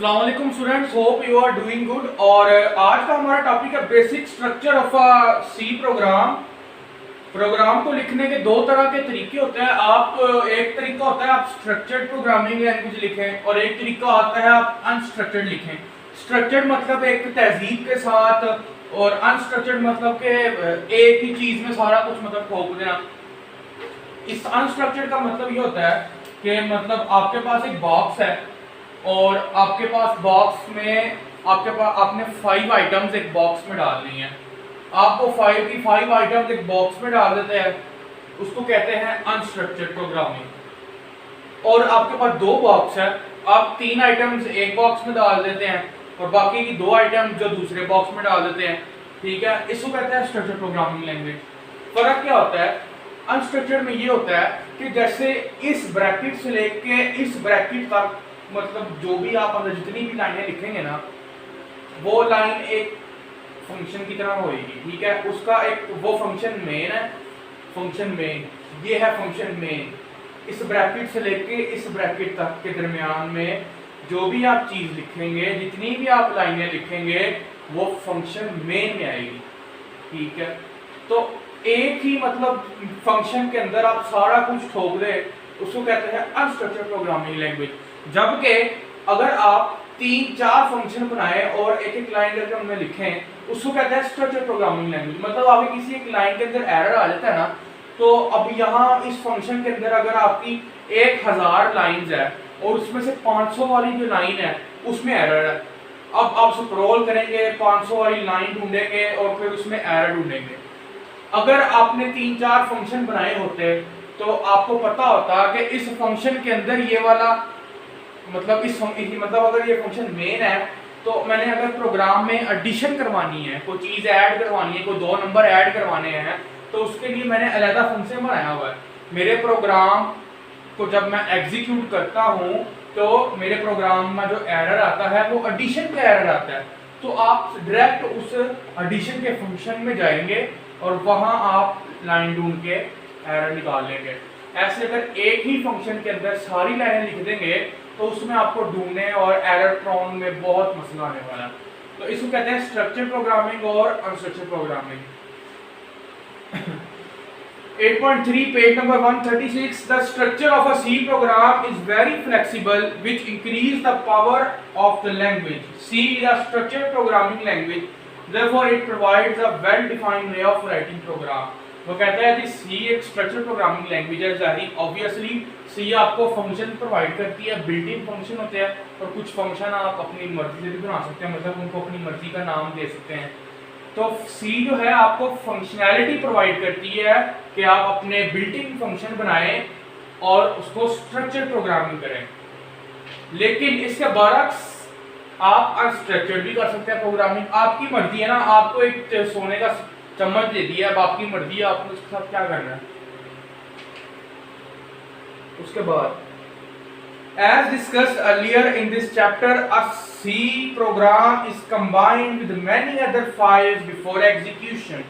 अस्सलाम वालेकुम students, hope you are doing good. और आज का हमारा टॉपिक है basic structure of a C program. Program को लिखने के दो तरह के तरीके होते हैं। एक तरीका होता है आप स्ट्रक्चर्ड प्रोग्रामिंग लैंग्वेज लिखें और एक तरीका आता है आप अनस्ट्रक्चर्ड लिखें। स्ट्रक्चर्ड मतलब एक तहजीब के साथ और अनस्ट्रक्चर्ड मतलब के एक ही चीज में सारा कुछ मतलब ठोक देना। इस अनस्ट्रक्चर्ड का मतलब ये होता है कि मतलब आपके पास एक बॉक्स है और आपके पास बॉक्स में आपने 5 आइटम्स एक बॉक्स में डालनी है। आपको 5 आइटम्स एक बॉक्स में डाल देते हैं, उसको कहते हैं अनस्ट्रक्चर्ड प्रोग्रामिंग। और आपके पास 2 बॉक्स है, आप 3 आइटम्स एक बॉक्स में डाल देते हैं और बाकी की 2 आइटम्स जो दूसरे बॉक्स में डाल देते हैं। ठीक है, इसको कहते हैं स्ट्रक्चर्ड प्रोग्रामिंग लैंग्वेज। फर्क क्या होता है? अनस्ट्रक्चर्ड में ये होता है कि जैसे इस ब्रैकेट से लेके इस ब्रैकेट तक मतलब जो भी आप अंदर जितनी भी लाइनें लिखेंगे ना, वो लाइन एक फंक्शन की तरह होएगी। ठीक है, उसका एक वो फंक्शन मेन है, फंक्शन मेन ये है फंक्शन मेन। इस ब्रैकेट से लेके इस ब्रैकेट तक के दरमियान में जो भी आप चीज लिखेंगे, जितनी भी आप लाइनें लिखेंगे, वो फंक्शन मेन में आएगी। ठीक है, तो एक ही मतलब फंक्शन के अंदर आप सारा कुछ ठोक दे, उसको कहते हैं अनस्ट्रक्चर्ड प्रोग्रामिंग लैंग्वेज। जबकि अगर आप 3-4 फंक्शन बनाए और एक एक लाइन करके उनमें लिखें, उसको कहते हैं स्ट्रक्चर्ड प्रोग्रामिंग लैंग्वेज। मतलब आपके किसी एक लाइन के अंदर एरर आ जाता है ना, तो अब यहाँ इस फंक्शन के अंदर अगर आपकी 1000 लाइंस है और उसमें से 500 वाली जो लाइन है उसमें एरर है। अब आप स्क्रॉल करेंगे, 500 वाली लाइन ढूंढेंगे और फिर उसमें एरर ढूंढेंगे। अगर आपने 3-4 फंक्शन बनाए होते तो आपको पता होता कि इस फंक्शन के अंदर ये वाला मतलब मतलब अगर ये फंक्शन मेन है तो मैंने अगर प्रोग्राम में एडिशन करवानी है, कोई चीज़ ऐड करवानी है, कोई 2 नंबर ऐड करवाने हैं, तो उसके लिए मैंने अलग फंक्शन बनाया हुआ है। मेरे प्रोग्राम को जब मैं एग्जीक्यूट करता हूँ तो मेरे प्रोग्राम में जो एरर आता है वो एडिशन का एरर आता है। तो आप डायरेक्ट उस एडिशन के फंक्शन में जाएंगे और वहाँ आप लाइन ढूंढ के एरर निकाल लेंगे। ऐसे अगर एक ही फंक्शन के अंदर सारी लाइनें लिख देंगे तो उसमें आपको ढूंढने और एरर प्रॉन में बहुत मसला आने वाला है। तो इसको कहते हैं स्ट्रक्चर्ड प्रोग्रामिंग और unstructured programming. 8.3 page number 136। The structure of a C program is very flexible, which increase the power of the language. C is a structured programming language, therefore it provides a well-defined way of writing program. वो कहता है कि सी एक structured programming language है। जाहिर obviously सी आपको function provide करती है, बिल्ट इन फंक्शन होते हैं, और कुछ फंक्शन आप अपनी मर्जी से भी बना सकते हैं, मतलब उनको अपनी मर्जी का नाम दे सकते हैं। तो सी जो है आपको फंक्शनैलिटी प्रोवाइड करती है कि आप अपने बिल्ट इन फंक्शन बनाएं और उसको स्ट्रक्चर्ड प्रोग्रामिंग करें। लेकिन इसके बरक्स आप अनस्ट्रक्चर्ड भी कर सकते हैं प्रोग्रामिंग। आपकी मर्जी है ना, आपको एक सोने का चम्मच दे दिया, अब आपकी मर्जी है आपको उसके साथ क्या करना है। उसके बाद as discussed earlier in this chapter, a C program is combined with many other files before execution.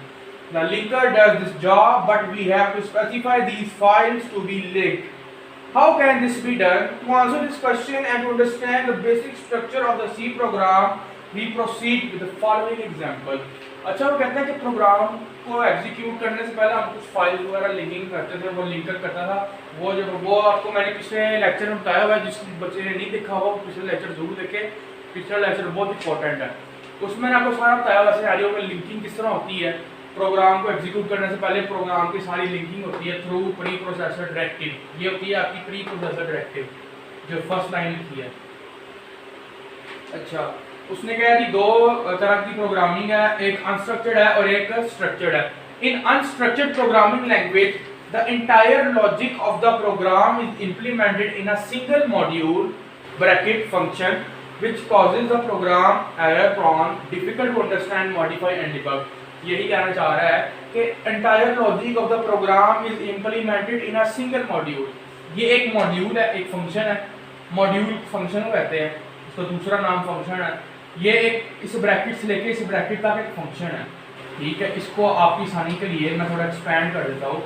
The linker does this job, but we have to specify these files to be linked. How can this be done? To answer this question and to understand the basic structure of the C program, we proceed with the following example. अच्छा, वो कहते हैं कि programme को execute करने से पहले हम कुछ फाइल वगैरह लिंकिंग करते थे, वो लिंकर करता था। वो आपको मैंने पिछले लेक्चर में बताया हुआ है, जिस बच्चे ने नहीं देखा हुआ पिछले लेक्चर जरूर देखे। पिछला लेक्चर बहुत इंपॉर्टेंट है, उसमें मैंने आपको सारा बताया हुआ सिनेरियो में लिंकिंग किस तरह होती है। प्रोग्राम को एग्जीक्यूट करने से पहले प्रोग्राम की सारी लिंकिंग होती है थ्रू प्री प्रोसेसर डायरेक्टिव। ये होती है आपकी प्री प्रोसेसर डायरेक्टिव जो फर्स्ट लाइन लिखी है। अच्छा, उसने कहा कि 2 तरह की प्रोग्रामिंग है, एक अनस्ट्रक्चर्ड है और एक स्ट्रक्चर्ड है। In unstructured programming language the entire logic of the program is implemented in a single module bracket function which causes the program error prone, difficult to understand, modify and debug. यही कहना चाह रहा है कि entire logic of the program is implemented in a single module. ये एक module है, एक फंक्शन है, मॉड्यूल फंक्शन कहते हैं, उसका दूसरा नाम फंक्शन है। ये एक इस ब्रैकेट से लेके इस ब्रैकेट तक एक फंक्शन है। ठीक है, इसको आपकी आसानी के लिए मैं थोड़ा एक्सपैंड कर देता हूँ।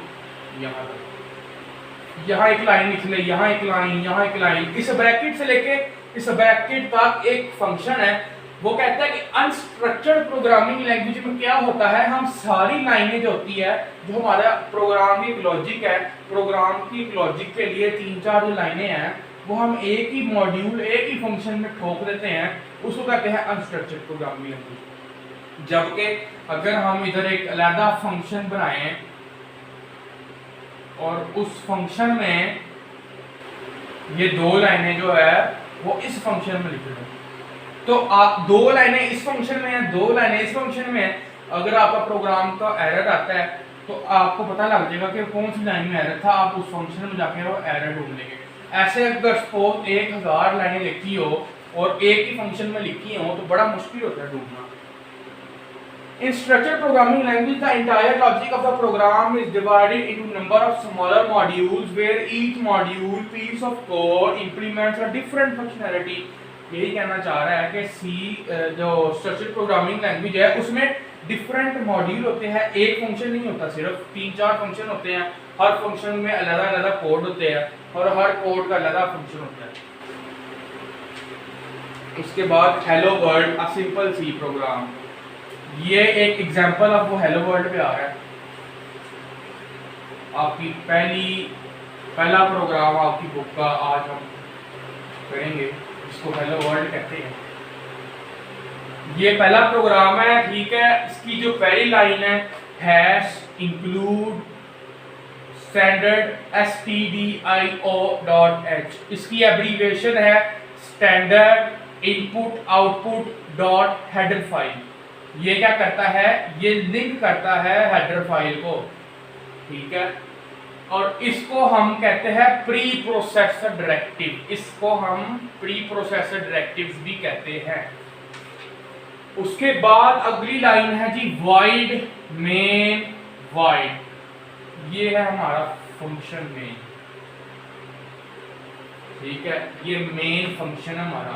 यहाँ एक लाइन लिख ले, यहाँ एक लाइन, यहाँ एक लाइन। इस ब्रैकेट से लेके इस ब्रैकेट तक एक फंक्शन है। वो कहता है कि अनस्ट्रक्चर्ड प्रोग्रामिंग लैंग्वेज में क्या होता है, हम सारी लाइनें जो होती है, जो हमारा प्रोग्राम की लॉजिक है, प्रोग्राम की लॉजिक के लिए 3-4 जो लाइनें हैं वो हम एक ही मॉड्यूल एक ही फंक्शन में ठोक देते हैं, उसको कहते हैं अनस्ट्रक्चर्ड प्रोग्रामिंग लैंग्वेज। जबकि अगर हम इधर एक अलग फंक्शन बनाएं और उस फंक्शन में ये 2 लाइनें जो है वो इस फंक्शन में लिख दें, तो आप 2 लाइनें इस फंक्शन में है, 2 लाइनें इस फंक्शन में है, अगर आपका प्रोग्राम का एरर आता है तो आपको पता लग जाएगा कि कौन सी लाइन में एरर था, आप उस फंक्शन में जाके वो एरर ढूंढ लेंगे। ऐसे अगर सपोज 1000 लाइनें लिखी हो और एक ही फंक्शन में लिखी हो तो बड़ा मुश्किल होता है ढूंढना। In structured programming language, the entire logic of the program is divided into number of smaller modules where each module piece of code implements a different functionality। यही कहना चाह रहा है कि C जो स्ट्रक्चर्ड प्रोग्रामिंग लैंग्वेज है उसमें different module होते हैं, एक फंक्शन नहीं होता, सिर्फ 3-4 फंक्शन होते हैं, हर फंक्शन में अलग अलग कोड होते हैं और हर कोड का अलग फंक्शन होता है। उसके बाद hello world a simple C program, ये एक एग्जांपल आपको हेलो वर्ल्ड पे आ रहा है। आपकी पहला प्रोग्राम आपकी बुक का आज हम करेंगे, इसको हेलो वर्ल्ड कहते हैं। ये पहला प्रोग्राम है, ठीक है। इसकी जो पहली लाइन है हैश इंक्लूड स्टैंडर्ड stdio.h, इसकी एब्रीविएशन है standard input output dot header file. ये क्या करता है, ये लिंक करता है हेडर फाइल को, ठीक है। और इसको हम कहते हैं प्री प्रोसेसर डायरेक्टिव, इसको हम प्री प्रोसेसर डायरेक्टिव्स भी कहते हैं। उसके बाद अगली लाइन है जी वाइड मेन वाइड, ये है हमारा फंक्शन मेन, ठीक है। ये मेन फंक्शन है हमारा,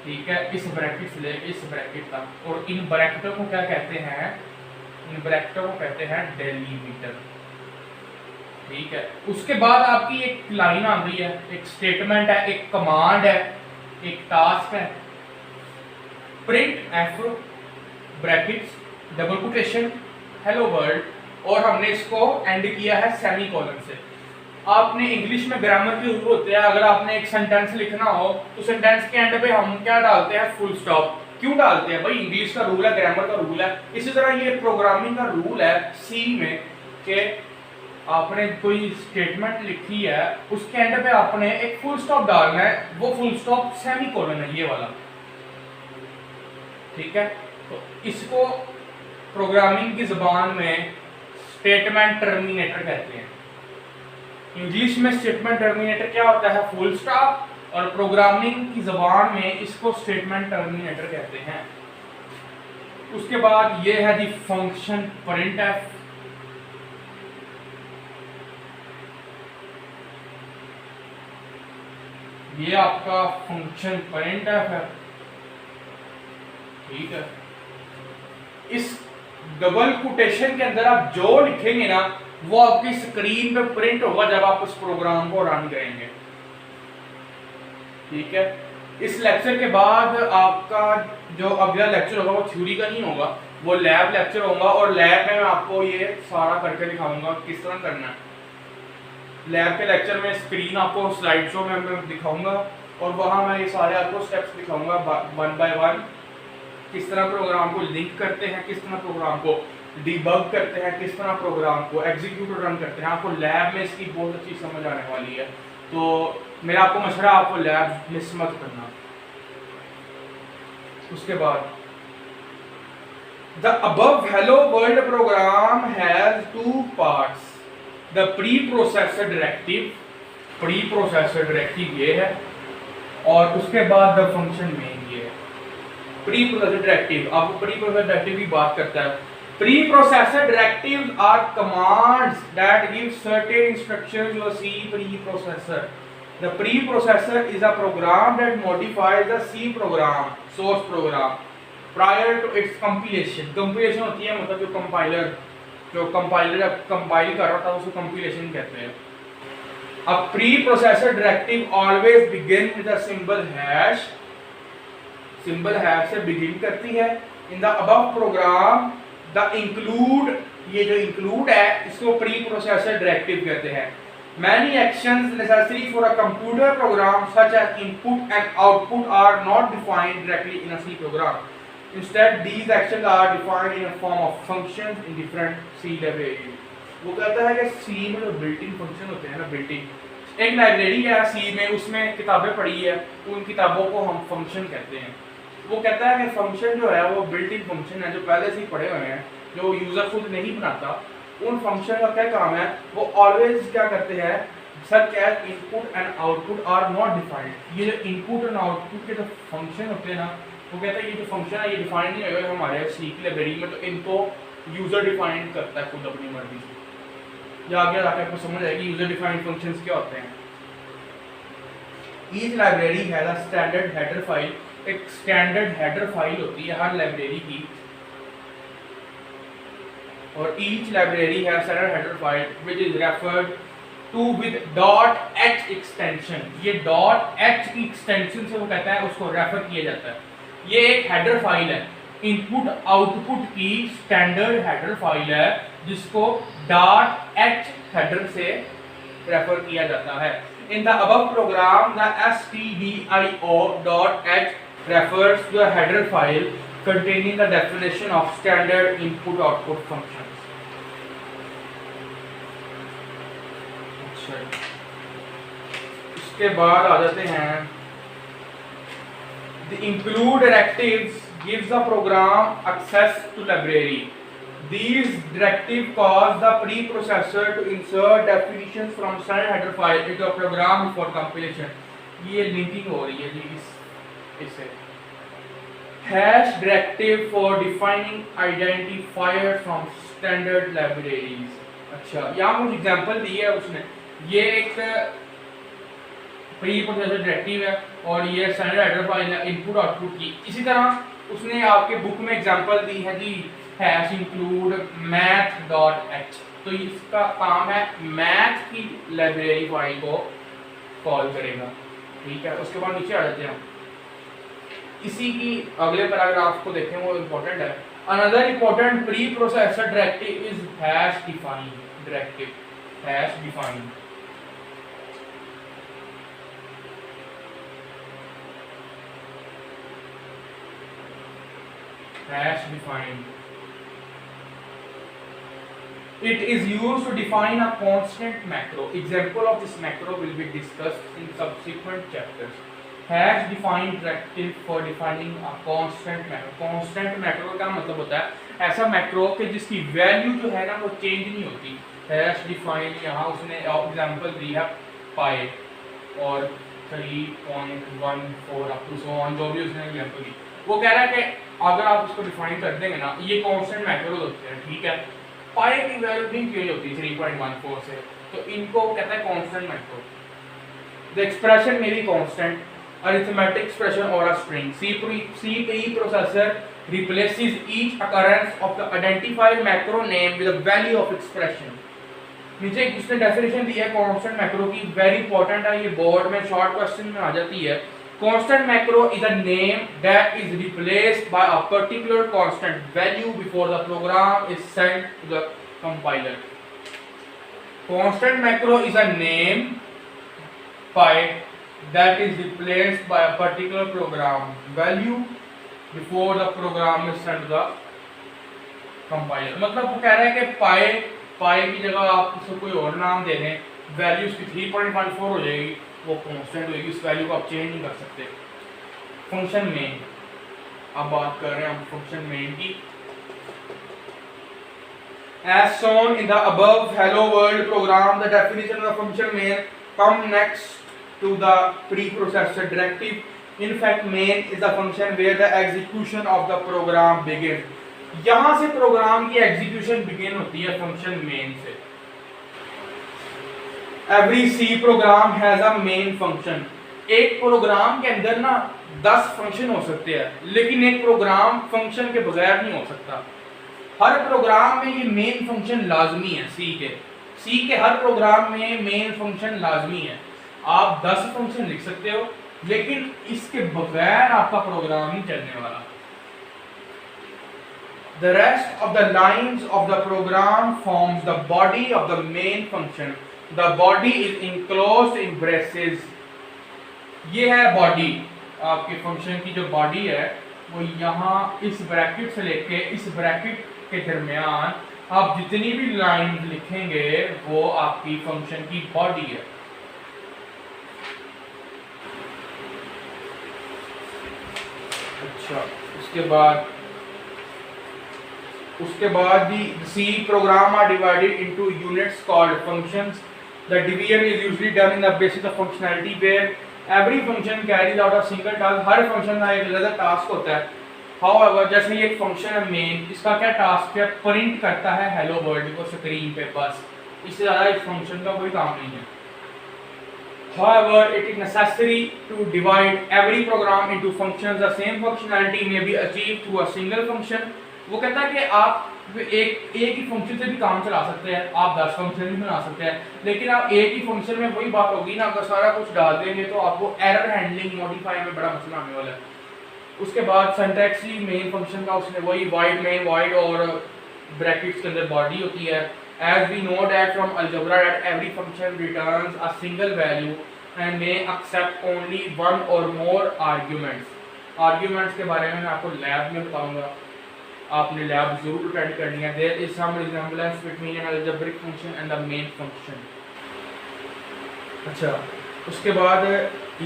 ठीक है, इस ब्रैकेट से लेकर इस ब्रैकेट तक। और इन ब्रैकेटों को क्या कहते हैं, इन ब्रैकेटों को कहते हैं डेलीमीटर, ठीक है। उसके बाद आपकी एक लाइन आ गई है, एक स्टेटमेंट है, एक कमांड है, एक टास्क है, print F brackets double quotation hello world, और हमने इसको एंड किया है सेमीकोलन से। आपने इंग्लिश में ग्रामर के रूल होते हैं, अगर आपने एक सेंटेंस लिखना हो तो सेंटेंस के एंड पे हम क्या डालते हैं, फुल स्टॉप। क्यों डालते हैं भाई, इंग्लिश का रूल है, ग्रामर का रूल है। इसी तरह ये प्रोग्रामिंग का रूल है सी में कि आपने कोई स्टेटमेंट लिखी है उसके एंड पे आपने एक फुल स्टॉप डालना है, वो फुल स्टॉप सेमीकोलन है ये वाला, ठीक है। तो इसको प्रोग्रामिंग की ज़बान में स्टेटमेंट टर्मिनेटर कहते हैं। इंग्लिश में स्टेटमेंट टर्मिनेटर क्या होता है, फुल स्टॉप, और प्रोग्रामिंग की ज़बान में इसको स्टेटमेंट टर्मिनेटर कहते हैं। उसके बाद ये है जी फंक्शन प्रिंटफ, ये आपका फंक्शन प्रिंटफ है, ठीक है। इस डबल कोटेशन के अंदर आप जो लिखेंगे ना वो आपकी स्क्रीन पे प्रिंट होगा जब आप उस प्रोग्राम को रन करेंगे, ठीक है। इस लेक्चर के बाद आपका जो अगला लेक्चर होगा वो थ्योरी का नहीं होगा, वो लैब लेक्चर होगा, और लैब में मैं आपको ये सारा करके दिखाऊंगा किस तरह करना है। लैब के लेक्चर में स्क्रीन आपको स्लाइड शो में मैं दिखाऊंगा और वहाँ मैं ये सारे आपको स्टेप्स दिखाऊंगा 1 बाय 1, किस तरह प्रोग्राम को लिंक करते हैं, किस तरह प्रोग्राम को डिबग करते हैं, किस तरह प्रोग्राम को एग्जीक्यूट रन करते हैं। आपको लैब में इसकी बहुत अच्छी समझ आने वाली है, तो मेरा आपको मशवरा, आपको लैब मिस मत करना। उसके बाद the above hello world program has 2 parts, the pre processor directive, pre processor directive ये है, और उसके बाद द फंक्शन मेन ये है। प्री प्रोसेसर डायरेक्टिव, आपको प्री प्रोसेसर डायरेक्टिव की बात करता है। Preprocessor directives are commands that give certain instructions to a C preprocessor. The preprocessor is a program that modifies the C program, source program, prior to its compilation. Compilation होती है मतलब जो compiler compile कर रहा था उसको compilation कहते हैं। A preprocessor directive always begin with the symbol hash symbol have से बिगिन करती है। In the above program the include, ये जो इंक्लूड है इसको प्री प्रोसेसर डायरेक्टिव कहते हैं। Many actions necessary for a computer program such as input and output are not defined directly in a C program. Instead, these actions are defined in a form of functions in different C libraries. वो कहता है कि C में जो built-in function होते हैं ना, built-in एक लाइब्रेरी है C में, उसमें किताबें पड़ी है, उन किताबों को हम फंक्शन कहते हैं। वो कहता है कि फंक्शन जो है वो बिल्ट-इन फंक्शन है जो पहले से ही पढ़े हुए हैं, जो यूजर खुद नहीं बनाता। उन फंक्शन का क्या काम है, वो ऑलवेज क्या करते हैं, such as input and output are not defined. ये जो इनपुट एंड आउटपुट के जो फंक्शन होते हैं ना, वो कहता है ये जो फंक्शन है ये डिफाइंड नहीं होगा हमारे सी की लाइब्रेरी में, तो इनको यूजर डिफाइंड करता है खुद अपनी मर्जी से। या आगे जाकर आपको समझ आएगी यूजर डिफाइंड फंक्शंस क्या होते हैं। Each library has a standard header file, एक स्टैंडर्ड हेडर फाइल होती है हर लाइब्रेरी की, और each library has standard header file which is referred to with .h extension। ये .h की extension से वो कहता है उसको रेफर किया जाता है। ये एक हेडर फाइल है, इनपुट आउटपुट की स्टैंडर्ड हेडर फाइल है जिसको .h हेडर से रेफर किया जाता है। In the above program the stdio.h refers to a header file containing the definition of standard input-output functions। अच्छा, इसके बाद आ जाते हैं the include directives gives the program access to library। These directives cause the preprocessor to insert definitions from standard header file into a program for compilation। ये linking हो रही है जी इससे। Hash directive for defining identifier from standard libraries। अच्छा, यहाँ कुछ example दिए है उसने। ये एक प्री प्रोसेसर डायरेक्टिव है और ये स्टैंडर्ड हेडर फाइल है इनपुट आउटपुट की। इसी तरह उसने आपके बुक में एग्जांपल दी है जी हैश इंक्लूड math.h, तो इसका काम है मैथ की लाइब्रेरी फाइल को कॉल करेगा। ठीक है, उसके बाद नीचे आ जाते हैं। इसी की अगले पैराग्राफ को देखें, वो इम्पोर्टेंट है। Another important pre processor directive is hash define directive. Hash define hash define it is used to define a constant macro। Example of this macro will be discussed in subsequent chapters। Hash defined directive for defining a constant macro. Constant macro का मतलब होता है ऐसा macro कि जिसकी value जो है ना वो चेंज नहीं होती। हैश डिफाइन यहाँ उसने एग्जांपल दी है पाई और 3.14 अप टू सो ऑन, जो भी उसने एग्जांपल दी। वो कह रहा है कि अगर आप इसको डिफाइन कर देंगे ना, ये कांस्टेंट मैक्रो होते हैं, ठीक है, पाई की वैल्यू नहीं चेंज होती 3.14 से, तो इनको कहता है constant macro. The expression may be constant, arithmetic expression or a string। C processor replaces each occurrence of the identified macro name with a value of expression। नीचे उसने डेफिनेशन दी है कांस्टेंट मैक्रो की, वेरी इंपॉर्टेंट है, ये board में short question में आ जाती है। Constant macro is a name that is replaced by a particular constant value before the program is sent to the compiler. Constant macro is a name by that is replaced by a particular program value before the program is sent to the compiler। मतलब वो कह रहा है कि पाई की जगह आप इसको कोई और नाम दे दें, वैल्यू उसकी 3.14 हो जाएगी, वो कांस्टेंट होगी, उस वैल्यू को आप चेंज नहीं कर सकते। फंक्शन मेन, अब बात कर रहे हैं हम फंक्शन मेन की। As shown in the above hello world program, the definition of the function main come next to the preprocessor directive। In fact, main is the function where the execution of the program begins। यहां से programme की execution begin होती है function main से। Every C program has a main function। एक programme के अंदर ना 10 फंक्शन हो सकते हैं, लेकिन एक प्रोग्राम फंक्शन के बगैर नहीं हो सकता। हर प्रोग्राम में ये मेन फंक्शन लाजमी है। सी के हर प्रोग्राम में मेन फंक्शन लाजमी है। आप 10 फंक्शन लिख सकते हो, लेकिन इसके बगैर आपका प्रोग्राम नहीं चलने वाला। The rest of the lines of the program forms the body of the main function. The body is enclosed in braces. ये है बॉडी, आपके फंक्शन की जो बॉडी है वो यहाँ इस ब्रैकेट से लेके इस ब्रैकेट के दरमियान आप जितनी भी लाइन लिखेंगे वो आपकी फंक्शन की बॉडी है। अच्छा, उसके बाद the C program are divided into units called functions. The division is usually done in the basis of functionality where every function carries out a single task. Her function का एक अलग task होता है। However, जैसे ये एक function है main, इसका क्या टास्क है? प्रिंट करता है हेलो वर्ल्ड को स्क्रीन पे, बस इससे ज़्यादा इस फंक्शन का कोई काम नहीं है। However, it is necessary to divide every program into functions. The same functionality may be achieved through a single function. वो कहता है कि आप एक ही फंक्शन से भी काम चला सकते हैं, आप 10 फंक्शन भी बना सकते हैं, लेकिन आप एक ही फंक्शन में वही बात होगी ना, अगर सारा कुछ डाल देंगे तो आपको एरर हैंडलिंग मॉडिफाई में बड़ा मसला आने वाला है। उसके बाद सिंटैक्स ही मेन फंक्शन का उसने वही वाइड मेन वाइड और ब्रैकेट्स के अंदर बॉडी होती है। As we know that from algebra that every function returns a single value and may accept only one or more arguments. Arguments के बारे में मैं आपको लैब में बताऊंगा, आपने लैब जरूर अटेंड करनी है। There is some resemblance between an algebraic function and the main function. अच्छा, उसके बाद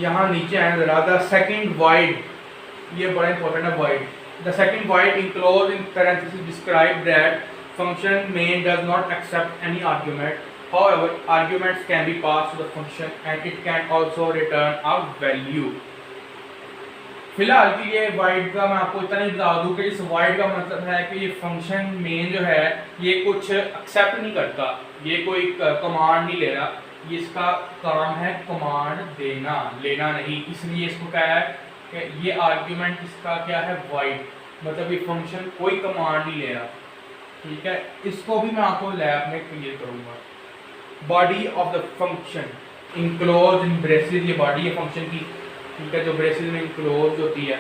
यहाँ नीचे आए जरा the second void, ये बड़ा इंपॉर्टेंट है void. The second void enclosed in parentheses describe that function main does not accept any argument. However, arguments can be passed to the function and it can also return a value. फिलहाल के लिए void का मैं आपको इतना ही बता दूं कि इस void का मतलब है कि ये फंक्शन मेन जो है ये कुछ एक्सेप्ट नहीं करता, ये कोई कमांड नहीं ले रहा, ये इसका काम है कमांड देना, लेना नहीं। इसलिए इसको क्या है कि ये आर्ग्यूमेंट इसका क्या है void, मतलब ये फंक्शन कोई कमांड नहीं ले रहा। ठीक है, इसको भी मैं आपको लैब में क्लियर करूंगा। Body of the function enclose in braces, ये बॉडी है फंक्शन की, ठीक है, जो ब्रेसेस में इनक्लोज होती है।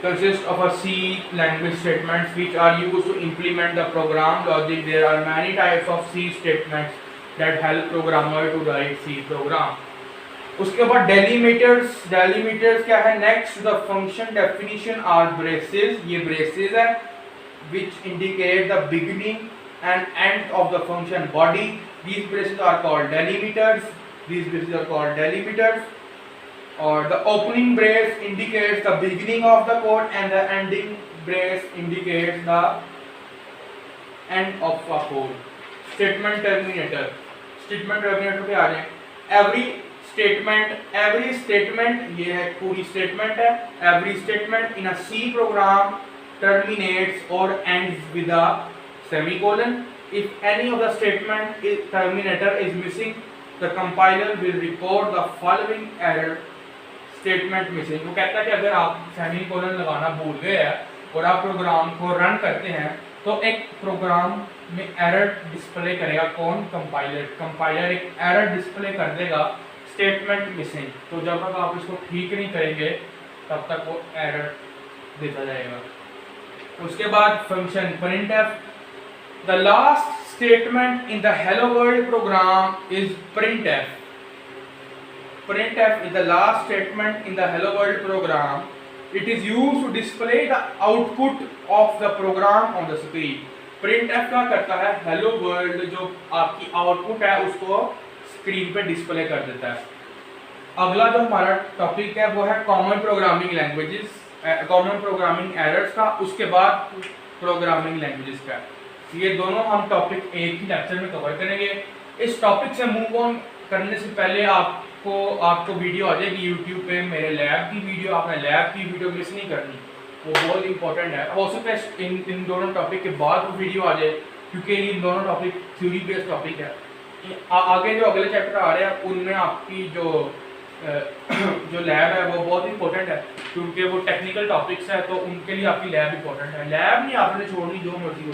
Consist of a C language statements which are used to implement the program logic. There are many types of C statements that help programmer to write C program. उसके बाद delimiters, delimiters क्या है? Next the function definition are braces, ये braces है which indicate the beginning and end of the function body. These braces are called delimiters. These braces are called delimiters. Or the opening brace indicates the beginning of the code and the ending brace indicates the end of the code. Statement terminator. Statement terminator पे आ जाए। Every statement ये है पूरी statement है। Every statement in a C program terminates or ends with a semicolon. If any of the statement terminator is missing, the compiler will record the following error: statement missing. वो कहता है कि अगर आप सेमीकोलन लगाना भूल गए हैं और आप प्रोग्राम को रन करते हैं तो एक प्रोग्राम में एरर डिस्प्ले करेगा कौन? कंपाइलर एक एरर डिस्प्ले कर देगा स्टेटमेंट मिसिंग। तो जब तक आप इसको ठीक नहीं करेंगे तब तक वो एरर देता जाएगा। उसके बाद function printf. The last statement in the hello world program is printf. Printf is the last statement in the hello world program. It is used to display the output of the program on the screen. printf क्या करता है? hello world जो आपकी output है उसको screen पे display कर देता है। अगला जो हमारा टॉपिक है वो है common programming languages, common programming errors का, उसके बाद प्रोग्रामिंग लैंग्वेजेस का। ये दोनों हम टॉपिक एक ही लेक्चर में कवर करेंगे। इस टॉपिक से मूव ऑन करने से पहले आपको वीडियो आ जाएगी यूट्यूब पे, मेरे लैब की वीडियो, आपने लैब की वीडियो मिस नहीं करनी, वो बहुत इंपॉर्टेंट है। हो सकता है इन दोनों टॉपिक के बाद वो वीडियो आ जाए क्योंकि ये दोनों टॉपिक थ्योरी बेस्ड टॉपिक है। आगे जो अगले चैप्टर आ रहे हैं उनमें आपकी जो लैब है वो बहुत इंपॉर्टेंट है क्योंकि वो टेक्निकल टॉपिक्स है, तो उनके लिए आपकी लैब इंपॉर्टेंट है। लैब नहीं आपने छोड़नी, जो मर्जी हो।